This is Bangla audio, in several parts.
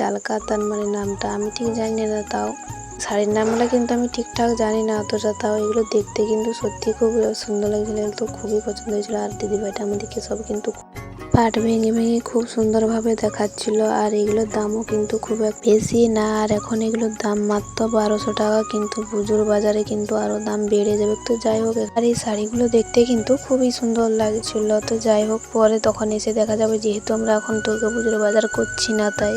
আল-কাতান মানে নামটা আমি ঠিক জানি না, তাও শাড়ির নামগুলো কিন্তু আমি ঠিকঠাক জানি না অতটা, তাও এগুলো দেখতে কিন্তু সত্যি খুব সুন্দর লাগছিল, এগুলো তো খুবই পছন্দ হয়েছিল। আর দিদিভাইটা আমাদেরকে সব কিন্তু পাট ভেঙে ভেঙে খুব সুন্দরভাবে দেখাচ্ছিল। আর এগুলোর দামও কিন্তু খুব বেশি না, আর এখন এগুলোর দাম মাত্র 1200 টাকা, কিন্তু পুজোর বাজারে কিন্তু আরো দাম বেড়ে যাবে। তো যাই হোক, আর এই শাড়িগুলো দেখতে কিন্তু খুবই সুন্দর লাগছিল। তো যাই হোক, পরে তখন এসে দেখা যাবে, যেহেতু আমরা এখন দুর্গা পুজোর বাজার করছি না, তাই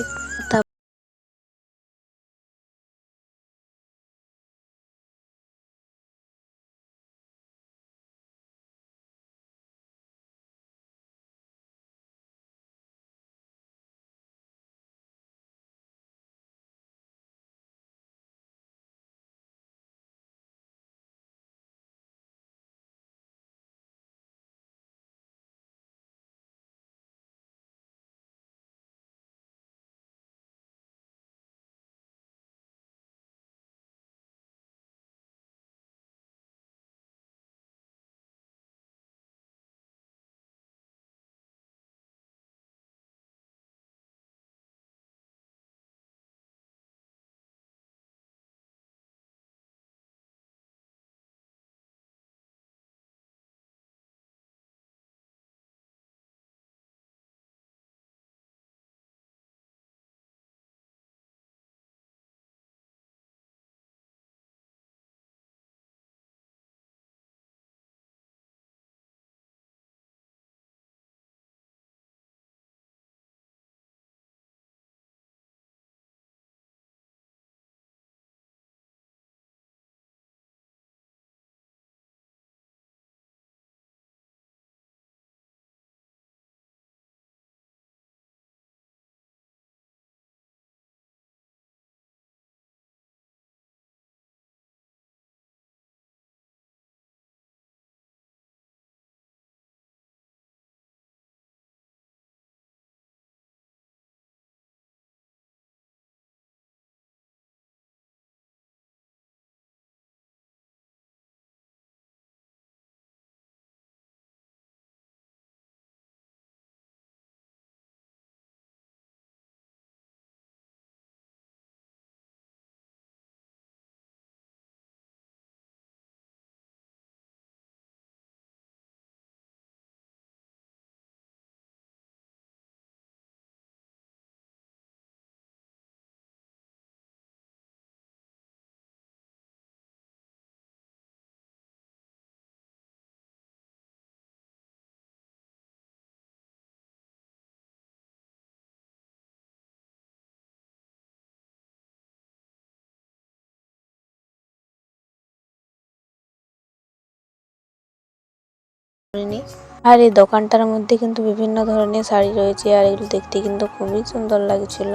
আর এই দোকানটার মধ্যে কিন্তু বিভিন্ন ধরনের শাড়ি রয়েছে, আর এগুলো দেখতে কিন্তু খুবই সুন্দর লাগছিল,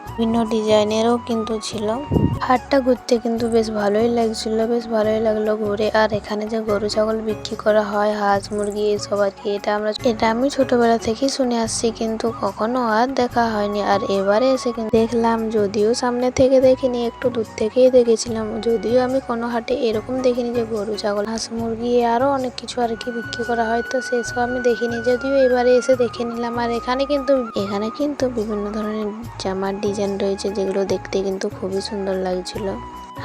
বিভিন্ন ডিজাইনেরও কিন্তু ছিল। হাটটা ঘুরতে কিন্তু বেশ ভালোই লাগছিল, বেশ ভালোই লাগলো ঘুরে। আর এখানে যে গরু ছাগল বিক্রি করা হয়, হাঁস মুরগি এসব আর কি, এটা আমি ছোটবেলা থেকেই শুনে আসছি, কিন্তু কখনো আর দেখা হয়নি। আর এবারে এসে কিন্তু দেখলাম, যদিও সামনে থেকে দেখিনি, একটু দূর থেকেই দেখেছিলাম। যদিও আমি কোনো হাটে এরকম দেখিনি যে গরু ছাগল হাঁস মুরগি আরো অনেক কিছু আর কি বিক্রি করা হয়, তো সেসব আমি দেখিনি, যদিও এবারে এসে দেখে নিলাম। আর এখানে কিন্তু বিভিন্ন ধরনের জামার ডিজাইন রয়েছে, যেগুলো দেখতে কিন্তু খুবই সুন্দর লাগছিল।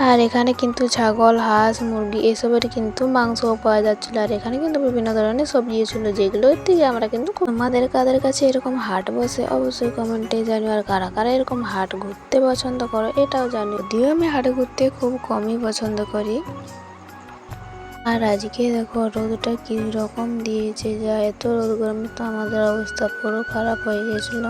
আর এখানে কিন্তু ছাগল হাঁস মুরগি এসবের কিন্তু মাংসও পাওয়া যাচ্ছিল। আর এখানে কিন্তু বিভিন্ন ধরনের সবজিও ছিল, যেগুলোর থেকে আমরা কিন্তু আমাদের কাদের কাছে এরকম হাট বসে অবশ্যই কমেন্টে জানিও। আর কারা কারা এরকম হাট ঘুরতে পছন্দ করো এটাও জানিও, যদিও আমি হাট ঘুরতে খুব কমই পছন্দ করি। আর আজকে দেখো রোদটা কি রকম দিয়েছে, যা এত রোদ গরমে তো আমাদের অবস্থা পুরো খারাপ হয়ে গেছিল।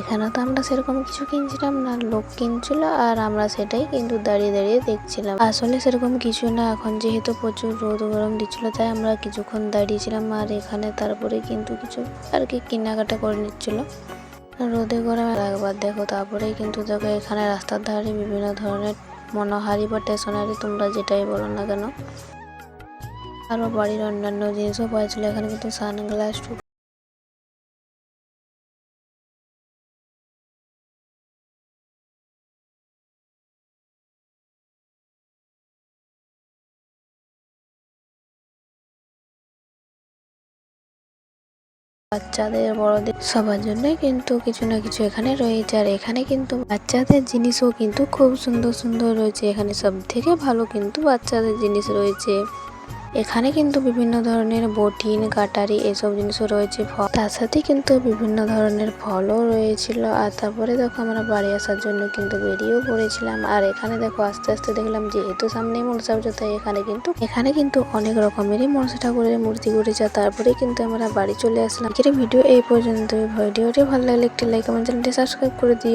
এখানে তো আমরা সেরকম কিছু কিনছিলাম না, লোক কিনছিল আর আমরা সেটাই কিন্তু দাঁড়িয়ে দাঁড়িয়ে দেখছিলাম। আসলে সেরকম কিছু না, এখন যেহেতু প্রচুর রোদ গরম দিচ্ছিল, তাই আমরা কিছুক্ষণ দাঁড়িয়েছিলাম। আর এখানে তারপরে কিন্তু কিছু আর কি কেনাকাটা করে নিচ্ছিল রোদে গরমে। একবার দেখো, তারপরেই কিন্তু দেখো এখানে রাস্তার ধারে বিভিন্ন ধরনের মনোহারি বা স্টেশনারি, তোমরা যেটাই বলো না কেন, আরো বাড়ির অন্যান্য জিনিসও পাওয়া ছিল। এখানে কিন্তু সানগ্লাস বাচ্চাদের বড়দের সবার জন্যই কিন্তু কিছু না কিছু এখানে রয়েছে। আর এখানে কিন্তু বাচ্চাদের জিনিসও কিন্তু খুব সুন্দর সুন্দর রয়েছে। এখানে সব থেকে ভালো কিন্তু বাচ্চাদের জিনিস রয়েছে। এখানে কিন্তু বিভিন্ন ধরনের বটিন কাটারি এসব জিনিসও রয়েছে। তার সাথে কিন্তু বিভিন্ন ধরনের ফলও রয়েছিল। আর তারপরে দেখো আমরা বাড়ি আসার জন্য কিন্তু বেরিয়েও পড়েছিলাম। আর এখানে দেখো আস্তে আস্তে দেখলাম যেহেতু সামনেই মনসা পুজো, তাই এখানে কিন্তু অনেক রকমেরই মনসা ঠাকুরের মূর্তি করেছে। তারপরে কিন্তু আমরা বাড়ি চলে আসলাম। আজকের ভিডিও এই পর্যন্ত। ভিডিওটি ভালো লাগলে একটি লাইক, কমেন্ট, চ্যানেলটি সাবস্ক্রাইব করে দিও।